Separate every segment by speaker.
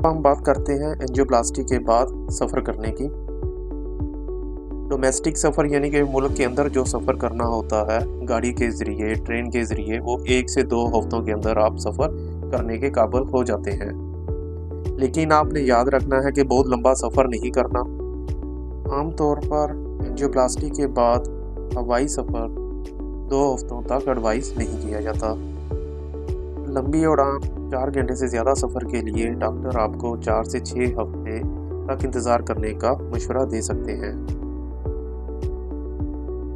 Speaker 1: हम बात करते हैं एंजियोप्लास्टी के बाद सफ़र करने की। डोमेस्टिक सफ़र यानी कि मुल्क के अंदर जो सफ़र करना होता है गाड़ी के ज़रिए, ट्रेन के ज़रिए, वो 1 से 2 हफ्तों के अंदर आप सफ़र करने के काबिल हो जाते हैं। लेकिन आपने याद रखना है कि बहुत लंबा सफ़र नहीं करना। आमतौर पर एंजियोप्लास्टी के बाद हवाई सफ़र 2 हफ्तों तक एडवाइस नहीं किया जाता। लंबी उड़ान 4 घंटे से ज़्यादा सफ़र के लिए डॉक्टर आपको 4 से 6 हफ्ते तक इंतज़ार करने का मशवरा दे सकते हैं,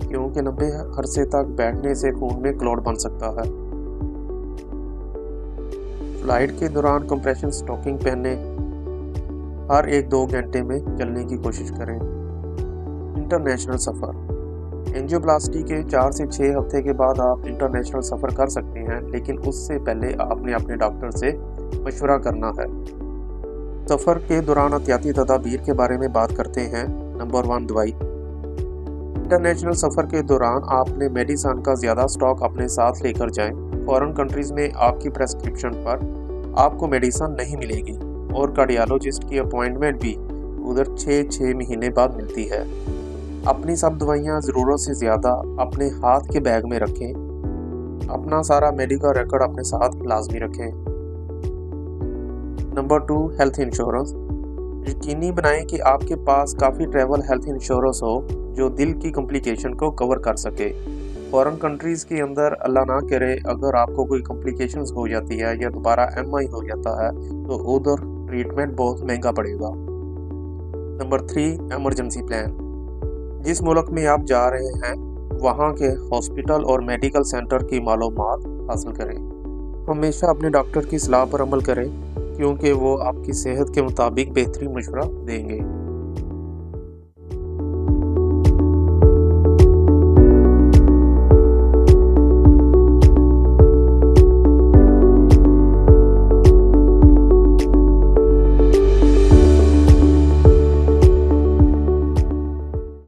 Speaker 1: क्योंकि लंबे अरसे तक बैठने से खून में क्लॉट बन सकता है। फ्लाइट के दौरान कंप्रेशन स्टॉकिंग पहने, हर 1-2 घंटे में चलने की कोशिश करें। इंटरनेशनल सफ़र एंजियोप्लास्टी के 4 से 6 हफ्ते के बाद आप इंटरनेशनल सफ़र कर सकते हैं, लेकिन उससे पहले आपने अपने डॉक्टर से मशवरा करना है। सफ़र के दौरान एहतियाती तदाबीर के बारे में बात करते हैं। नंबर 1, दवाई। इंटरनेशनल सफ़र के दौरान आपने मेडिसिन का ज़्यादा स्टॉक अपने साथ लेकर जाएं। फॉरेन कंट्रीज़ में आपकी प्रेस्क्रिप्शन पर आपको मेडिसिन नहीं मिलेगी और कार्डियोलॉजिस्ट की अपॉइंटमेंट भी उधर 6 महीने बाद मिलती है। अपनी सब दवाइयाँ ज़रूरत से ज़्यादा अपने हाथ के बैग में रखें। अपना सारा मेडिकल रिकॉर्ड अपने साथ लाजमी रखें। Number 2, health insurance. यकीनी बनाएं कि आपके पास काफ़ी ट्रैवल हेल्थ इंश्योरेंस हो जो दिल की कॉम्प्लिकेशन को कवर कर सके। फॉरेन कंट्रीज़ के अंदर अल्लाह ना करे अगर आपको कोई कॉम्प्लिकेशंस हो जाती है या दोबारा MI हो जाता है तो उधर ट्रीटमेंट बहुत महंगा पड़ेगा। Number 3, emergency plan. जिस मुल्क में आप जा रहे हैं वहाँ के हॉस्पिटल और मेडिकल सेंटर की मालूमात हासिल करें। हमेशा अपने डॉक्टर की सलाह पर अमल करें, क्योंकि वो आपकी सेहत के मुताबिक बेहतरीन मशवरा देंगे।